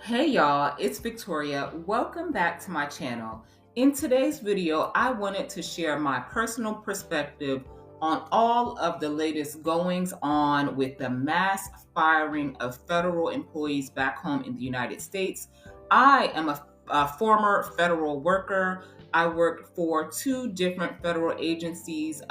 Hey y'all, it's Victoria. Welcome back to my channel. In today's video, I wanted to share my personal perspective on all of the latest goings on with the mass firing of federal employees back home in the United States. I am a former federal worker. I worked for two different federal agencies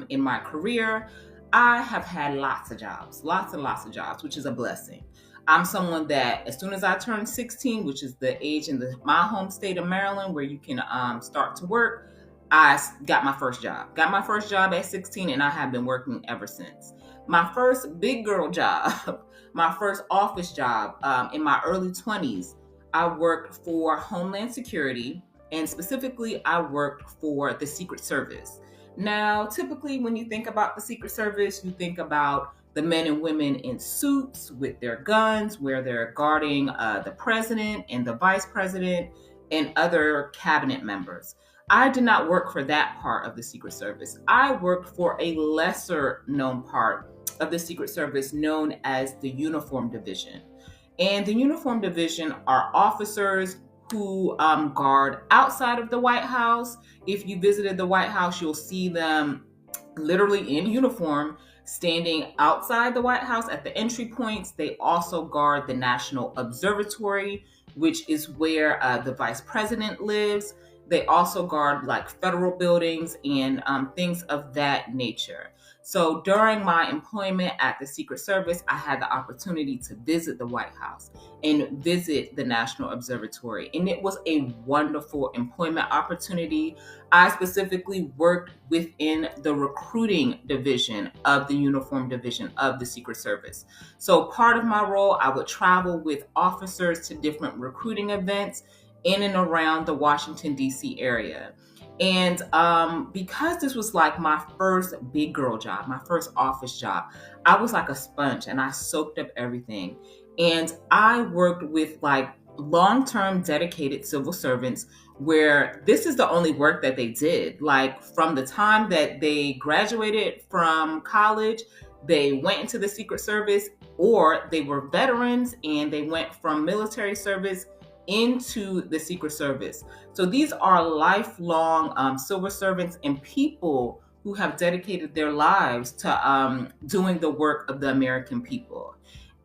in my career. I have had lots and lots of jobs, which is a blessing. I'm someone that as soon as I turned 16, which is the age in my home state of Maryland where you can start to work, I got my first job. Got my first job at 16 and I have been working ever since. My first big girl job, my first office job in my early 20s, I worked for Homeland Security, and specifically I worked for the Secret Service. Now, typically when you think about the Secret Service, you think about the men and women in suits with their guns, where they're guarding the president and the vice president and other cabinet members. I did not work for that part of the Secret Service. I worked for a lesser known part of the Secret Service known as the Uniform Division. And the Uniform Division are officers who guard outside of the White House. If you visited the White House, you'll see them literally in uniform standing outside the White House at the entry points. They also guard the National Observatory, which is where the vice president lives. They also guard like federal buildings and things of that nature. So during my employment at the Secret Service, I had the opportunity to visit the White House and visit the National Observatory. And it was a wonderful employment opportunity. I specifically worked within the recruiting division of the Uniform Division of the Secret Service. So part of my role, I would travel with officers to different recruiting events in and around the Washington, D.C. area. And because this was like my first big girl job, my first office job, I was like a sponge and I soaked up everything. And I worked with like long-term dedicated civil servants where this is the only work that they did. Like from the time that they graduated from college, they went into the Secret Service, or they were veterans and they went from military service into the Secret Service. So these are lifelong civil servants and people who have dedicated their lives to doing the work of the American people.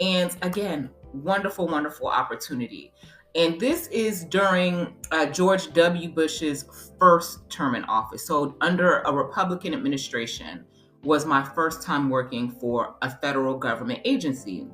And again, wonderful, wonderful opportunity. And this is during George W. Bush's first term in office. So under a Republican administration was my first time working for a federal government agency.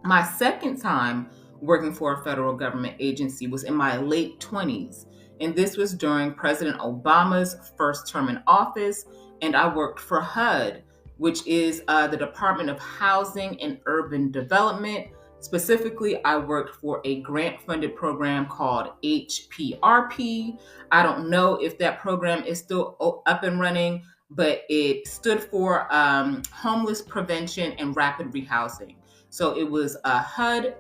My second time working for a federal government agency was in my late 20s. And this was during President Obama's first term in office. And I worked for HUD, which is the Department of Housing and Urban Development. Specifically, I worked for a grant-funded program called HPRP. I don't know if that program is still up and running, but it stood for Homeless Prevention and Rapid Rehousing. So it was a HUD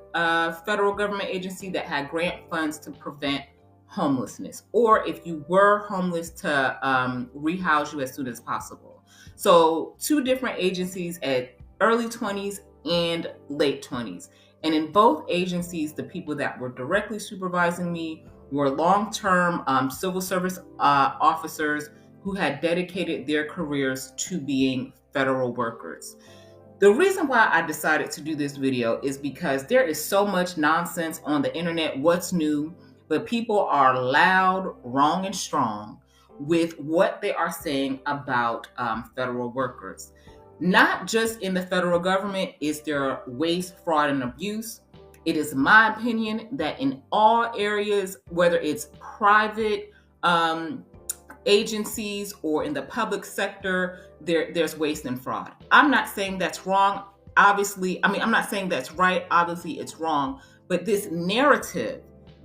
federal government agency that had grant funds to prevent homelessness, or if you were homeless, to rehouse you as soon as possible. So two different agencies at early 20s and late 20s. And in both agencies, the people that were directly supervising me were long-term civil service officers who had dedicated their careers to being federal workers. The reason why I decided to do this video is because there is so much nonsense on the internet. What's new? But people are loud, wrong, and strong with what they are saying about federal workers. Not just in the federal government is there waste, fraud, and abuse. It is my opinion that in all areas, whether it's private agencies or in the public sector, there's waste and fraud. I'm not saying that's wrong. Obviously, I'm not saying that's right. Obviously, it's wrong. But this narrative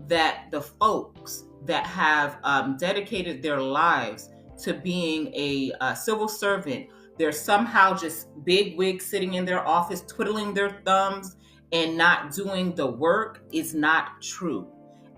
that the folks that have dedicated their lives to being a civil servant, they're somehow just big wigs sitting in their office, twiddling their thumbs and not doing the work is not true.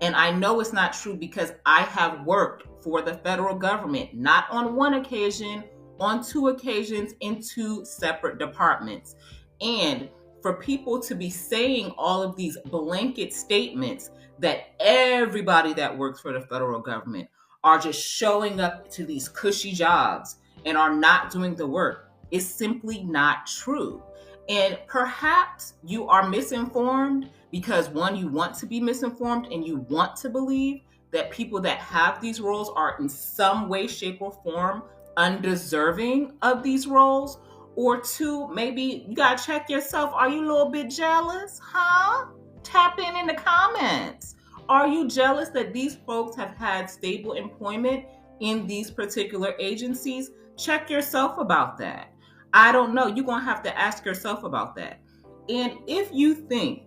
And I know it's not true because I have worked for the federal government, not on one occasion, on two occasions in two separate departments. And for people to be saying all of these blanket statements that everybody that works for the federal government are just showing up to these cushy jobs and are not doing the work is simply not true. And perhaps you are misinformed because, one, you want to be misinformed and you want to believe that people that have these roles are in some way, shape, or form undeserving of these roles. Or two, maybe you gotta check yourself. Are you a little bit jealous? Huh? Tap in the comments. Are you jealous that these folks have had stable employment in these particular agencies? Check yourself about that. I don't know. You're gonna have to ask yourself about that. And if you think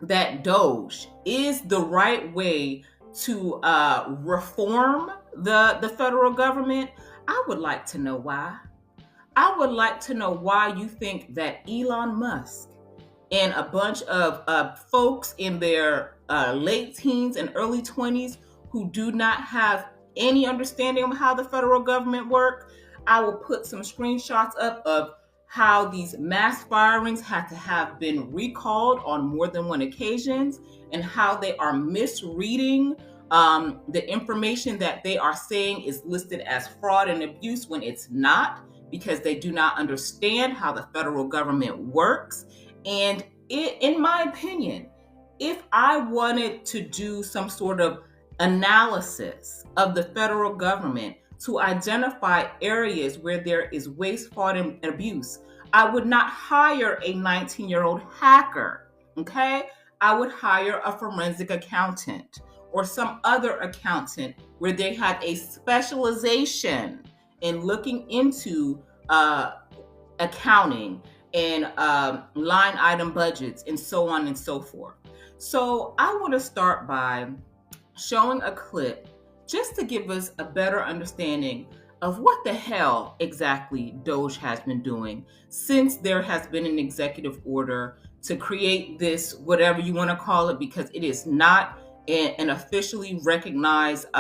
that DOGE is the right way to reform the federal government, I would like to know why. I would like to know why you think that Elon Musk and a bunch of folks in their late teens and early 20s who do not have any understanding of how the federal government works. I will put some screenshots up of how these mass firings had to have been recalled on more than one occasions and how they are misreading the information that they are saying is listed as fraud and abuse when it's not, because they do not understand how the federal government works. And in my opinion, if I wanted to do some sort of analysis of the federal government to identify areas where there is waste, fraud, and abuse, I would not hire a 19-year-old hacker, okay? I would hire a forensic accountant or some other accountant where they have a specialization in looking into accounting and line item budgets and so on and so forth. So I want to start by showing a clip just to give us a better understanding of what the hell exactly DOGE has been doing since there has been an executive order to create this, whatever you want to call it, because it is not an officially recognized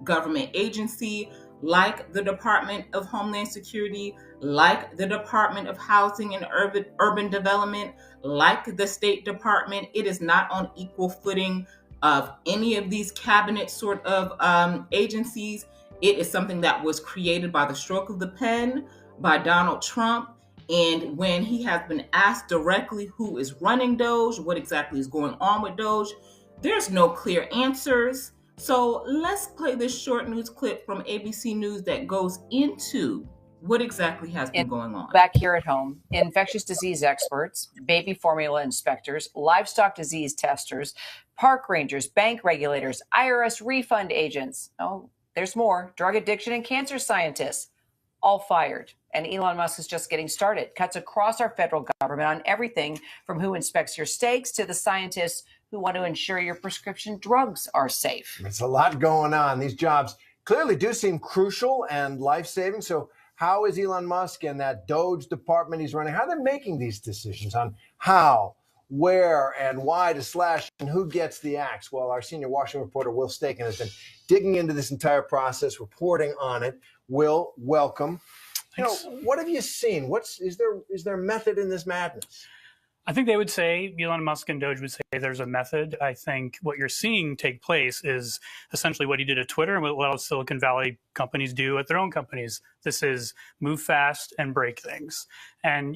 government agency like the Department of Homeland Security, like the Department of Housing and Urban Development, like the State Department. It is not on equal footing of any of these cabinet sort of agencies. It is something that was created by the stroke of the pen by Donald Trump. And when he has been asked directly who is running DOGE, what exactly is going on with DOGE, there's no clear answers. So let's play this short news clip from ABC News that goes into what exactly has been going on. Back here at home, infectious disease experts, baby formula inspectors, livestock disease testers, park rangers, bank regulators, IRS refund agents. Oh, there's more. Drug addiction and cancer scientists, all fired. And Elon Musk is just getting started. Cuts across our federal government on everything from who inspects your steaks to the scientists who want to ensure your prescription drugs are safe. There's a lot going on. These jobs clearly do seem crucial and life-saving. So how is Elon Musk and that DOGE department he's running, how they're making these decisions on how, where, and why to slash and who gets the axe? Well, our senior Washington reporter, Will Staken, has been digging into this entire process, reporting on it. Will, welcome. Thanks. What have you seen? Is there method in this madness? I think they would say, Elon Musk and DOGE would say there's a method. I think what you're seeing take place is essentially what he did at Twitter and what else Silicon Valley companies do at their own companies. This is move fast and break things. And,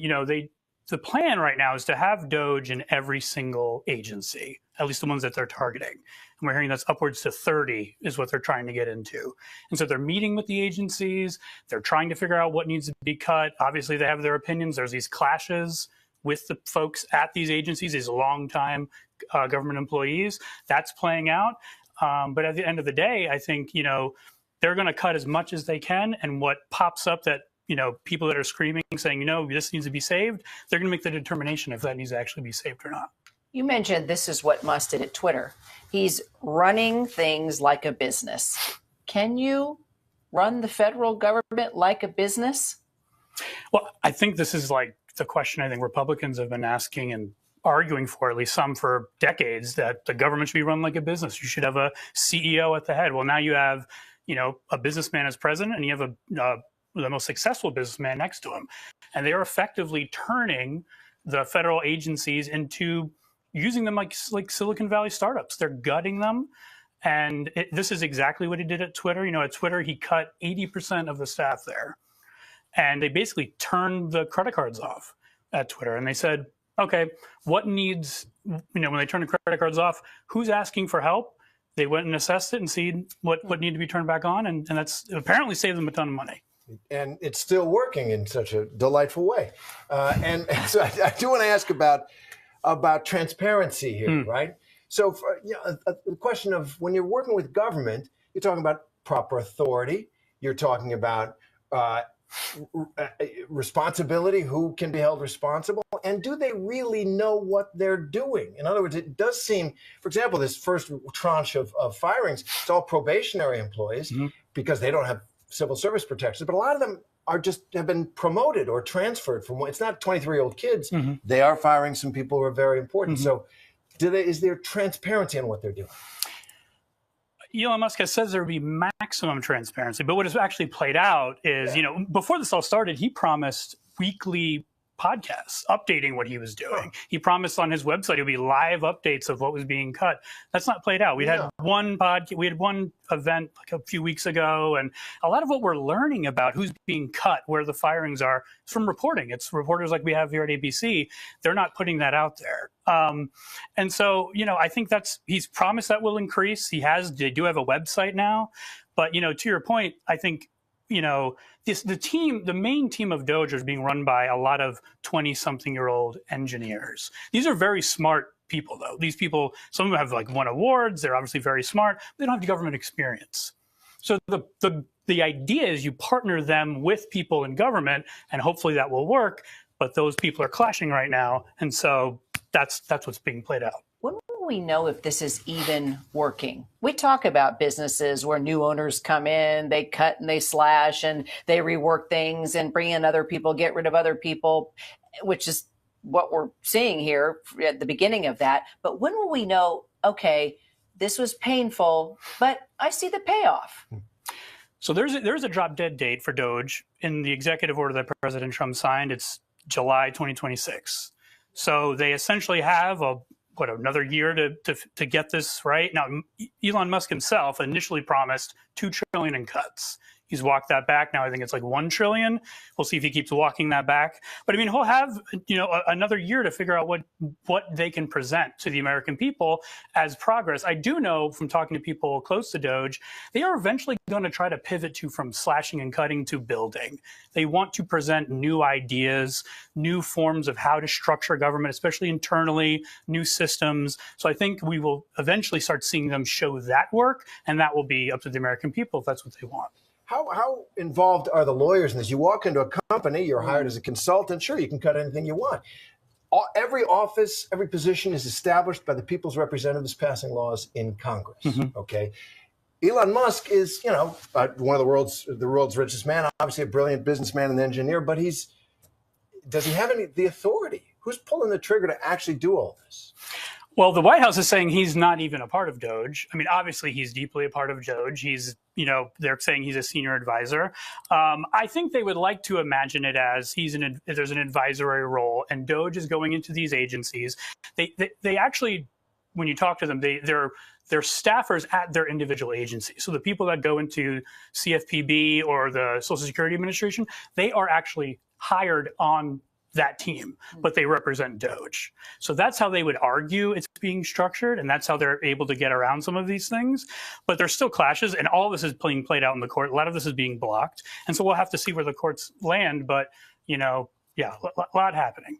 the plan right now is to have DOGE in every single agency, at least the ones that they're targeting. And we're hearing that's upwards to 30 is what they're trying to get into. And so they're meeting with the agencies. They're trying to figure out what needs to be cut. Obviously, they have their opinions. There's these clashes with the folks at these agencies, these longtime government employees. That's playing out. But at the end of the day, I think, they're going to cut as much as they can. And what pops up that, people that are screaming, saying, this needs to be saved, they're going to make the determination if that needs to actually be saved or not. You mentioned this is what Musk did at Twitter. He's running things like a business. Can you run the federal government like a business? Well, I think this is like the question I think Republicans have been asking and arguing for, at least some for decades, that the government should be run like a business. You should have a CEO at the head. Well, now you have, a businessman as president, and you have the most successful businessman next to him. And they are effectively turning the federal agencies into using them like Silicon Valley startups. They're gutting them. And this is exactly what he did at Twitter. At Twitter, he cut 80% of the staff there. And they basically turned the credit cards off at Twitter. And they said, okay, what needs, when they turn the credit cards off, who's asking for help? They went and assessed it and see what needed to be turned back on. And that's apparently saved them a ton of money. And it's still working in such a delightful way. And so I do want to ask about transparency here, right? So the question of when you're working with government, you're talking about proper authority. You're talking about responsibility, who can be held responsible, and do they really know what they're doing? In other words, it does seem, for example, this first tranche of firings, it's all probationary employees because they don't have civil service protections, but a lot of them have been promoted or transferred from, it's not 23-year-old kids. They are firing some people who are very important. So is there transparency on what they're doing? Elon Musk has said there would be maximum transparency, but what has actually played out is, before this all started, he promised weekly podcasts updating what he was doing. He promised on his website it would be live updates of what was being cut. That's not played out. We had one event like a few weeks ago, and a lot of what we're learning about who's being cut, where the firings are, is from reporting. It's reporters like we have here at ABC. They're not putting that out there. And so, I think he's promised that will increase. They do have a website now, but, to your point, I think, the main team of DOGE is being run by a lot of 20-something-year-old engineers. These are very smart people, though. These people, some of them have won awards. They're obviously very smart. They don't have government experience. So the idea is you partner them with people in government, and hopefully that will work. But those people are clashing right now, and so that's what's being played out. When will we know if this is even working? We talk about businesses where new owners come in, they cut and they slash and they rework things and bring in other people, get rid of other people, which is what we're seeing here at the beginning of that. But when will we know, okay, this was painful, but I see the payoff? So there's a drop dead date for DOGE in the executive order that President Trump signed. It's July 2026. So they essentially have another year to get this right. Now, Elon Musk himself initially promised $2 trillion in cuts. He's walked that back. Now I think it's like $1 trillion. We'll see if he keeps walking that back. But I mean, he'll have another year to figure out what they can present to the American people as progress. I do know from talking to people close to DOGE, they are eventually going to try to pivot from slashing and cutting to building. They want to present new ideas, new forms of how to structure government, especially internally, new systems. So I think we will eventually start seeing them show that work, and that will be up to the American people if that's what they want. How involved are the lawyers in this? You walk into a company, you're hired as a consultant. Sure, you can cut anything you want. Every office, every position is established by the people's representatives passing laws in Congress. Okay, Elon Musk is, one of the world's richest man, obviously a brilliant businessman and engineer. But does he have the authority? Who's pulling the trigger to actually do all this? Well, the White House is saying he's not even a part of DOGE. I mean, obviously, he's deeply a part of DOGE. He's, they're saying he's a senior advisor. I think they would like to imagine it as there's an advisory role, and DOGE is going into these agencies. They actually, when you talk to them, they're staffers at their individual agencies. So the people that go into CFPB or the Social Security Administration, they are actually hired on that team, but they represent DOGE. So that's how they would argue it's being structured, and that's how they're able to get around some of these things. But there's still clashes, and all this is being played out in the court. A lot of this is being blocked, and so we'll have to see where the courts land. But a lot happening.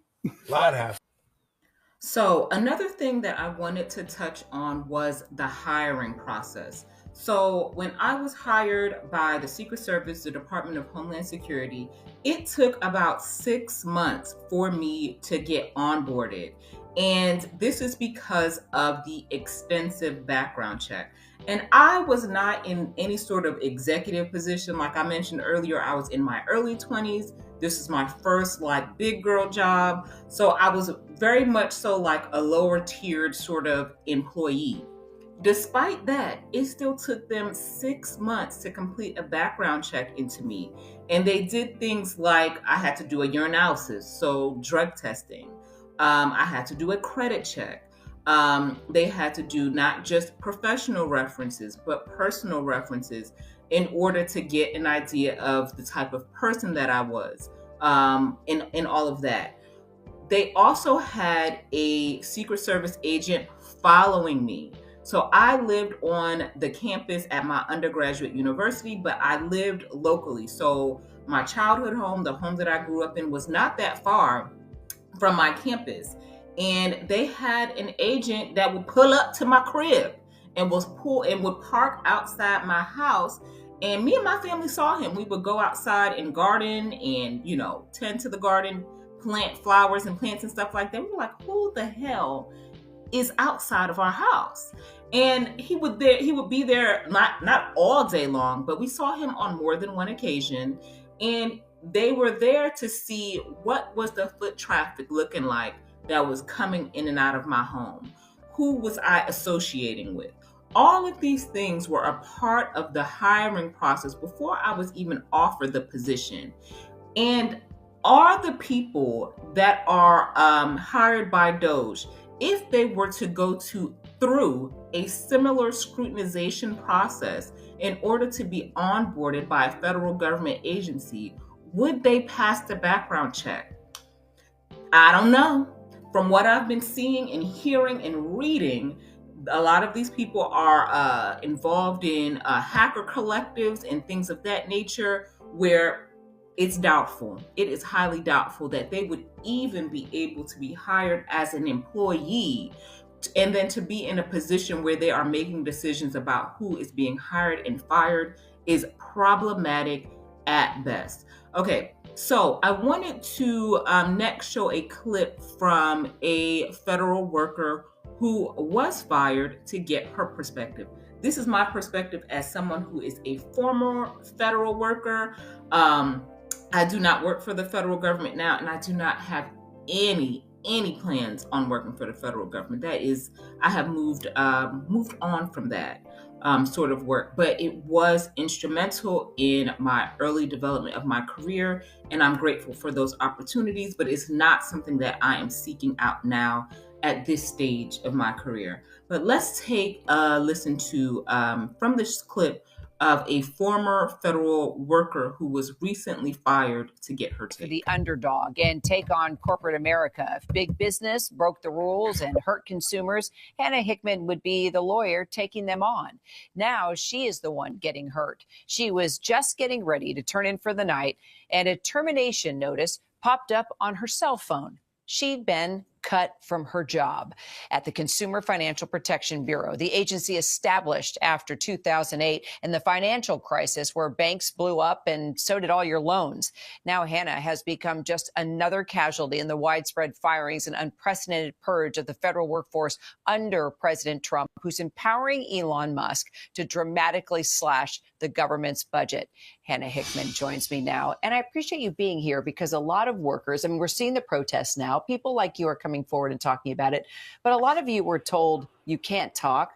So another thing that I wanted to touch on was the hiring process. So when I was hired by the Secret Service, the Department of Homeland Security, it took about 6 months for me to get onboarded. And this is because of the extensive background check. And I was not in any sort of executive position. Like I mentioned earlier, I was in my early 20s. This is my first big girl job. So I was very much so like a lower tiered sort of employee. Despite that, it still took them 6 months to complete a background check into me. And they did things like I had to do a urinalysis, so drug testing. I had to do a credit check. They had to do not just professional references, but personal references in order to get an idea of the type of person that I was, in all of that. They also had a Secret Service agent following me. So I lived on the campus at my undergraduate university, but I lived locally. So my childhood home, the home that I grew up in, was not that far from my campus. And they had an agent that would pull up to my crib and would park outside my house. And me and my family saw him. We would go outside and garden and, tend to the garden, plant flowers and plants and stuff like that. We were like, who the hell is outside of our house? And he would be there not all day long, but we saw him on more than one occasion. And they were there to see what was the foot traffic looking like that was coming in and out of my home. Who was I associating with? All of these things were a part of the hiring process before I was even offered the position. And are the people that are hired by DOGE, if they were to go through a similar scrutinization process in order to be onboarded by a federal government agency, would they pass the background check? I don't know. From what I've been seeing and hearing and reading, a lot of these people are involved in hacker collectives and things of that nature, where it's doubtful. It is highly doubtful that they would even be able to be hired as an employee and then to be in a position where they are making decisions about who is being hired and fired is problematic at best. Okay, so I wanted to next show a clip from a federal worker who was fired to get her perspective. This is my perspective as someone who is a former federal worker. I do not work for the federal government now, and I do not have any plans on working for the federal government. That is, I have moved on from that sort of work, but it was instrumental in my early development of my career, and I'm grateful for those opportunities, but it's not something that I am seeking out now at this stage of my career. But let's take a listen to from this clip of a former federal worker who was recently fired to get her take. The underdog and take on corporate America. If big business broke the rules and hurt consumers, Hannah Hickman would be the lawyer taking them on. Now she is the one getting hurt. She was just getting ready to turn in for the night, and a termination notice popped up on her cell phone. She'd been cut from her job at the Consumer Financial Protection Bureau, the agency established after 2008 and the financial crisis where banks blew up and so did all your loans. Now Hannah has become just another casualty in the widespread firings and unprecedented purge of the federal workforce under President Trump, who's empowering Elon Musk to dramatically slash the government's budget. Hannah Hickman joins me now, and I appreciate you being here because a lot of workers, I mean, we're seeing the protests now. People like you are coming forward and talking about it, but a lot of you were told you can't talk.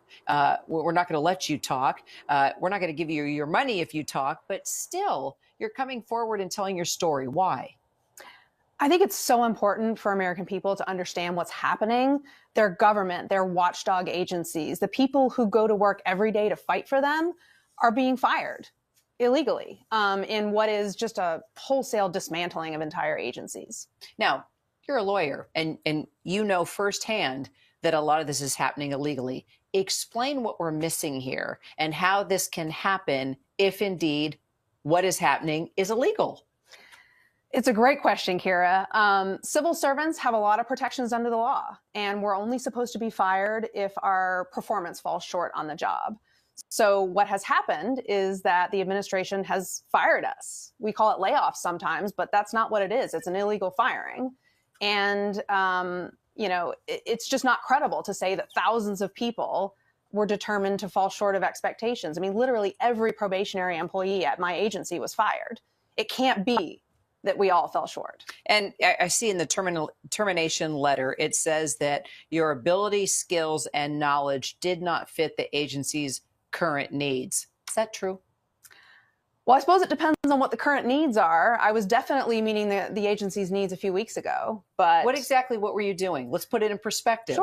We're not going to let you talk. We're not going to give you your money if you talk, but still you're coming forward and telling your story. Why? I think it's so important for American people to understand what's happening. Their government, their watchdog agencies, the people who go to work every day to fight for them are being fired illegally in what is just a wholesale dismantling of entire agencies. Now, you're a lawyer and you know firsthand that a lot of this is happening illegally. Explain what we're missing here and how this can happen if indeed what is happening is illegal. It's a great question, Kira. Civil servants have a lot of protections under the law, and we're only supposed to be fired if our performance falls short on the job. So what has happened is that the administration has fired us. We call it layoffs sometimes, but that's not what it is. It's an illegal firing. And, it's just not credible to say that thousands of people were determined to fall short of expectations. I mean, literally every probationary employee at my agency was fired. It can't be that we all fell short. And I see in the termination letter, it says that your ability, skills, and knowledge did not fit the agency's current needs. Is that true? Well, I suppose it depends on what the current needs are. I was definitely meeting the agency's needs a few weeks ago, but What were you doing? Let's put it in perspective.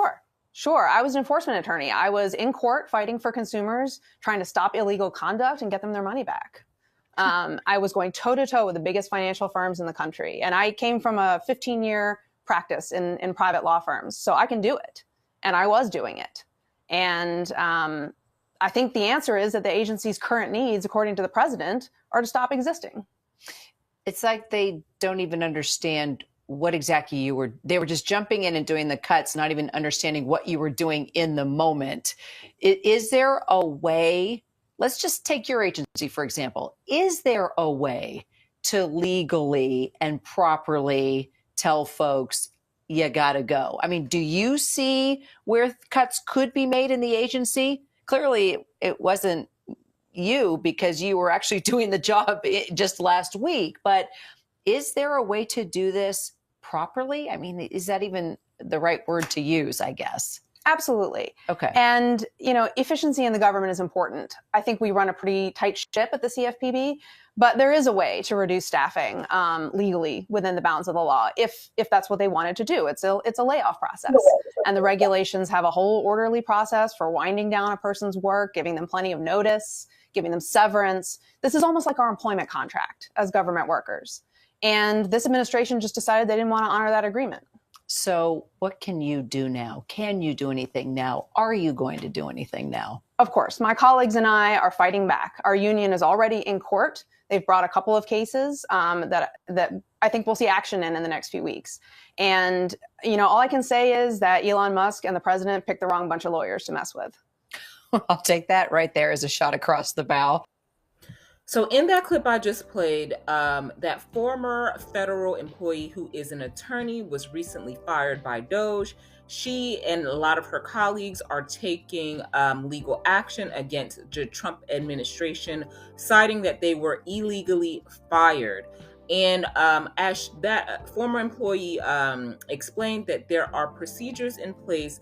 Sure. I was an enforcement attorney. I was in court fighting for consumers, trying to stop illegal conduct and get them their money back. I was going toe to toe with the biggest financial firms in the country. And I came from a 15-year practice in private law firms. So I can do it. And I was doing it. And I think the answer is that the agency's current needs, according to the president, are to stop existing. It's like they don't even understand what exactly they were just jumping in and doing the cuts, not even understanding what you were doing in the moment. Is there a way, let's just take your agency, for example. Is there a way to legally and properly tell folks, you gotta go? I mean, do you see where cuts could be made in the agency? Clearly, it wasn't you because you were actually doing the job just last week. But is there a way to do this properly? I mean, is that even the right word to use, I guess? Absolutely. Okay. And, efficiency in the government is important. I think we run a pretty tight ship at the CFPB, but there is a way to reduce staffing legally within the bounds of the law if that's what they wanted to do. It's a layoff process. And the regulations have a whole orderly process for winding down a person's work, giving them plenty of notice, giving them severance. This is almost like our employment contract as government workers. And this administration just decided they didn't want to honor that agreement. So what can you do now? Can you do anything now? Are you going to do anything now? Of course. My colleagues and I are fighting back. Our union is already in court. They've brought a couple of cases that I think we'll see action in the next few weeks. And, all I can say is that Elon Musk and the president picked the wrong bunch of lawyers to mess with. I'll take that right there as a shot across the bow. So in that clip I just played, that former federal employee who is an attorney was recently fired by DOGE. She and a lot of her colleagues are taking legal action against the Trump administration, citing that they were illegally fired. And as that former employee explained that there are procedures in place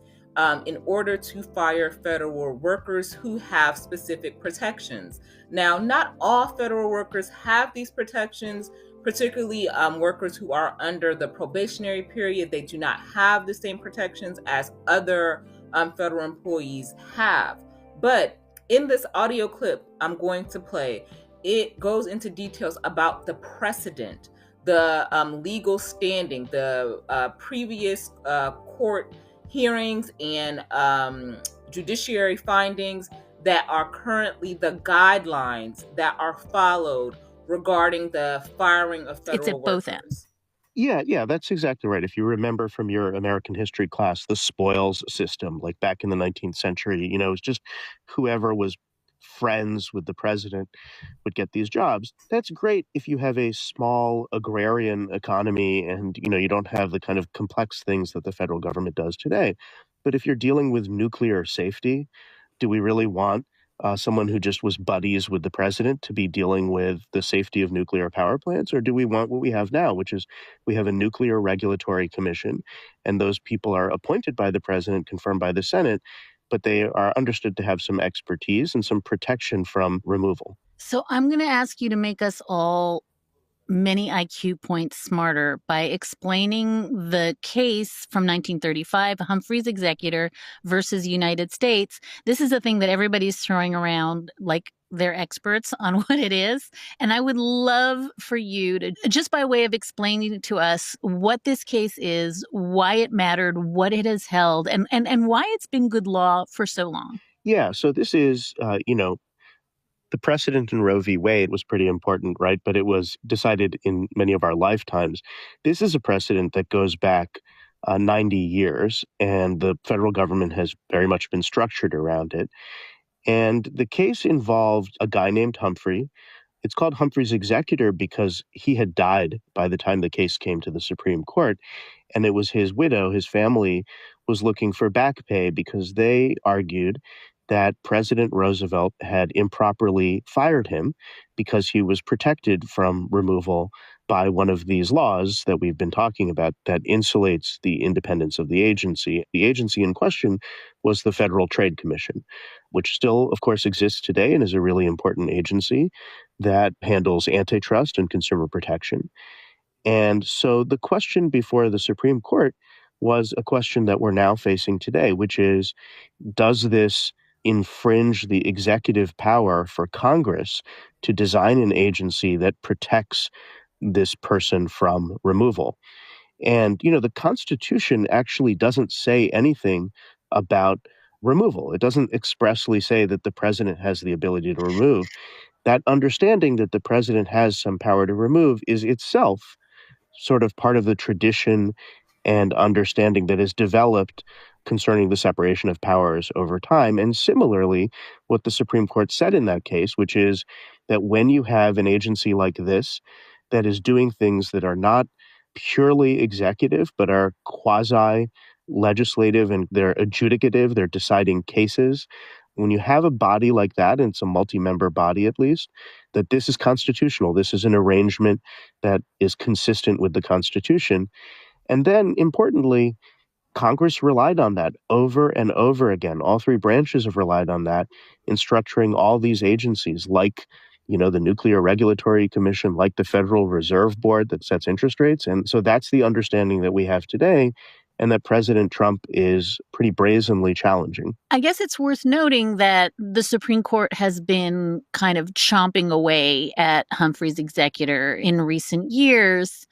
in order to fire federal workers who have specific protections. Now, not all federal workers have these protections, particularly workers who are under the probationary period. They do not have the same protections as other federal employees have. But in this audio clip I'm going to play, it goes into details about the precedent, the legal standing, the previous court hearings and judiciary findings that are currently the guidelines that are followed regarding the firing of federal workers. It's at both ends. Yeah, that's exactly right. If you remember from your American history class, the spoils system, like back in the 19th century, it was just whoever was friends with the president would get these jobs. That's great if you have a small agrarian economy and, you don't have the kind of complex things that the federal government does today. But if you're dealing with nuclear safety, do we really want someone who just was buddies with the president to be dealing with the safety of nuclear power plants? Or do we want what we have now, which is we have a nuclear regulatory commission, and those people are appointed by the president, confirmed by the Senate, but they are understood to have some expertise and some protection from removal. So I'm going to ask you to make us all many IQ points smarter by explaining the case from 1935, Humphrey's Executor versus United States. This is a thing that everybody's throwing around like they're experts on what it is. And I would love for you to, just by way of explaining to us what this case is, why it mattered, what it has held, and why it's been good law for so long. Yeah, so this is, the precedent in Roe v. Wade was pretty important, right? But it was decided in many of our lifetimes. This is a precedent that goes back 90 years, and the federal government has very much been structured around it. And the case involved a guy named Humphrey. It's called Humphrey's Executor because he had died by the time the case came to the Supreme Court. And it was his widow, his family, was looking for back pay because they argued that President Roosevelt had improperly fired him because he was protected from removal by one of these laws that we've been talking about that insulates the independence of the agency. The agency in question was the Federal Trade Commission, which still, of course, exists today and is a really important agency that handles antitrust and consumer protection. And so the question before the Supreme Court was a question that we're now facing today, which is, does this infringe the executive power for Congress to design an agency that protects this person from removal? And, the Constitution actually doesn't say anything about removal. It doesn't expressly say that the president has the ability to remove. That understanding that the president has some power to remove is itself sort of part of the tradition and understanding that is developed concerning the separation of powers over time. And similarly, what the Supreme Court said in that case, which is that when you have an agency like this that is doing things that are not purely executive, but are quasi-legislative and they're adjudicative, they're deciding cases, when you have a body like that, and it's a multi-member body at least, that this is constitutional. This is an arrangement that is consistent with the Constitution. And then, importantly, Congress relied on that over and over again. All three branches have relied on that in structuring all these agencies, like, the Nuclear Regulatory Commission, like the Federal Reserve Board that sets interest rates. And so that's the understanding that we have today, and that President Trump is pretty brazenly challenging. I guess it's worth noting that the Supreme Court has been kind of chomping away at Humphrey's executor in recent years.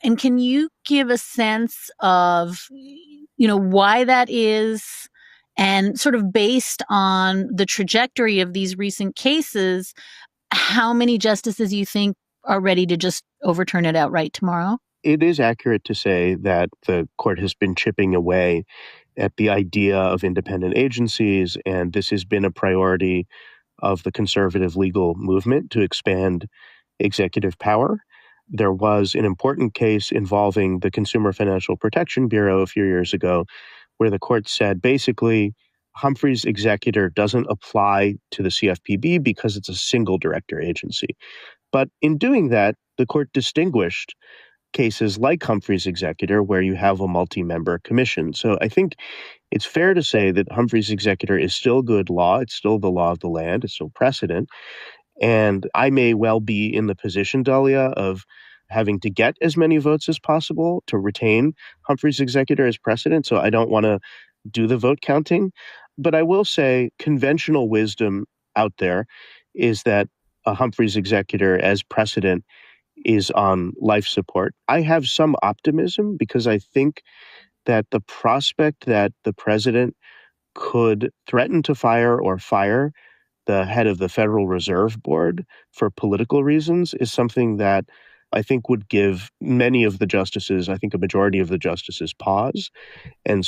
And can you give a sense of, why that is, and sort of based on the trajectory of these recent cases, how many justices you think are ready to just overturn it outright tomorrow? It is accurate to say that the court has been chipping away at the idea of independent agencies, and this has been a priority of the conservative legal movement to expand executive power. There was an important case involving the Consumer Financial Protection Bureau a few years ago, where the court said basically Humphrey's executor doesn't apply to the CFPB because it's a single director agency. But in doing that, the court distinguished cases like Humphrey's executor, where you have a multi-member commission. So I think it's fair to say that Humphrey's executor is still good law. It's still the law of the land. It's still precedent. And I may well be in the position, Dahlia, of having to get as many votes as possible to retain Humphrey's executor as precedent. So I don't want to do the vote counting. But I will say conventional wisdom out there is that a Humphrey's executor as precedent is on life support. I have some optimism because I think that the prospect that the president could threaten to fire or fire the head of the Federal Reserve Board for political reasons is something that I think would give many of the justices, I think a majority of the justices, pause. And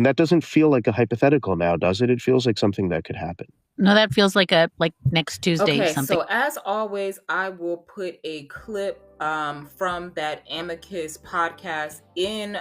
that doesn't feel like a hypothetical now, does it? It feels like something that could happen. No, that feels like next Tuesday or something. So as always, I will put a clip from that Amicus podcast in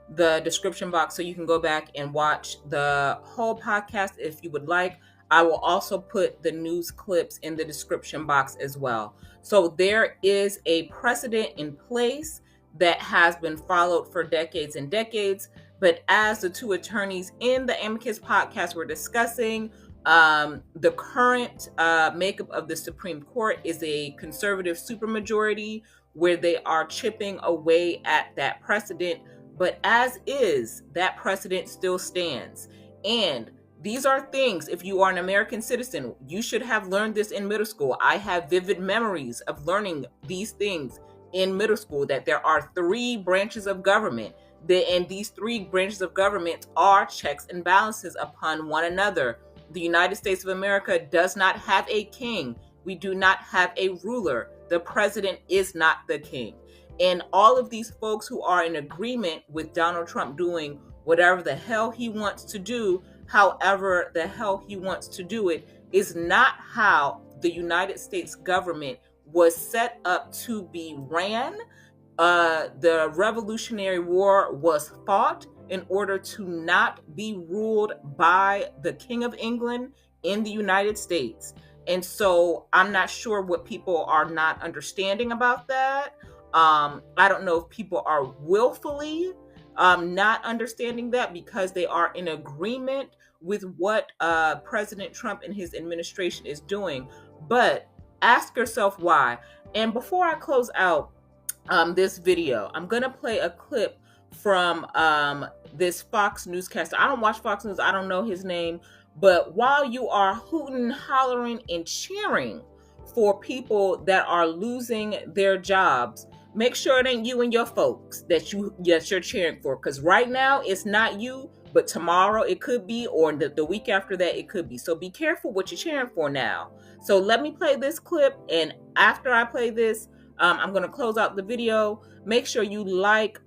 the description box so you can go back and watch the whole podcast if you would like. I will also put the news clips in the description box as well. So there is a precedent in place that has been followed for decades and decades. But as the two attorneys in the Amicus podcast were discussing, the current makeup of the Supreme Court is a conservative supermajority where they are chipping away at that precedent. But as is, that precedent still stands. And these are things, if you are an American citizen, you should have learned this in middle school. I have vivid memories of learning these things in middle school, that there are three branches of government, and these three branches of government are checks and balances upon one another. The United States of America does not have a king. We do not have a ruler. The president is not the king. And all of these folks who are in agreement with Donald Trump doing whatever the hell he wants to do, however the hell he wants to do it, is not how the United States government was set up to be ran. The Revolutionary War was fought in order to not be ruled by the King of England in the United States. And so I'm not sure what people are not understanding about that. I don't know if people are willfully not understanding that because they are in agreement with what President Trump and his administration is doing. But ask yourself why. And before I close out this video, I'm going to play a clip from this Fox newscaster. I don't watch Fox News. I don't know his name. But while you are hooting, hollering, and cheering for people that are losing their jobs, make sure it ain't you and your folks that you're cheering for. Because right now it's not you, but tomorrow it could be, or the week after that it could be. So be careful what you're cheering for now. So let me play this clip, and after I play this, I'm going to close out the video. Make sure you like,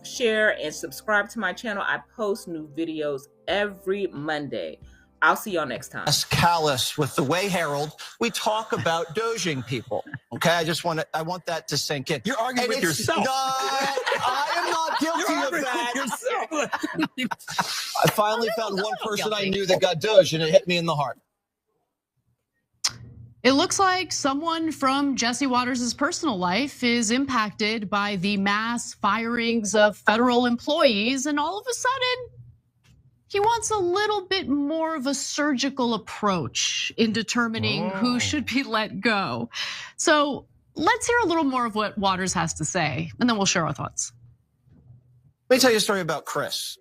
share, and subscribe to my channel. I post new videos every Monday. I'll see y'all next time. Callous with the way, Harold, we talk about doging people. Okay, I want that to sink in. You're arguing with yourself. No, I am not guilty of that. I finally found one person I knew that got doge, and it hit me in the heart. It looks like someone from Jesse Waters' personal life is impacted by the mass firings of federal employees, and all of a sudden, he wants a little bit more of a surgical approach in determining who should be let go. So let's hear a little more of what Waters has to say, and then we'll share our thoughts. Let me tell you a story about Chris.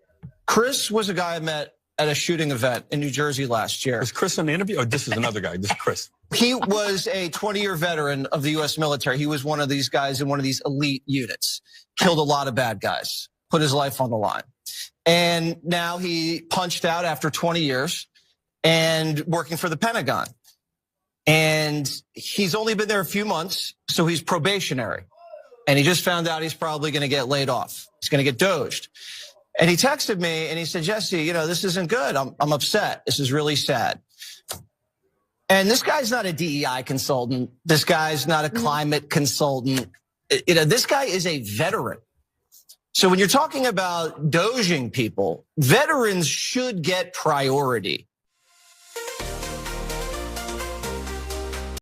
Chris was a guy I met at a shooting event in New Jersey last year. Is Chris in the interview? Oh, this is another guy. This is Chris. He was a 20-year veteran of the U.S. military. He was one of these guys in one of these elite units. Killed a lot of bad guys. Put his life on the line. And now he punched out after 20 years and working for the Pentagon. And he's only been there a few months, so he's probationary. And he just found out he's probably going to get laid off. He's going to get doged. And he texted me and he said, Jesse, this isn't good. I'm upset. This is really sad. And this guy's not a DEI consultant. This guy's not a climate consultant. This guy is a veteran. So when you're talking about doging people, veterans should get priority.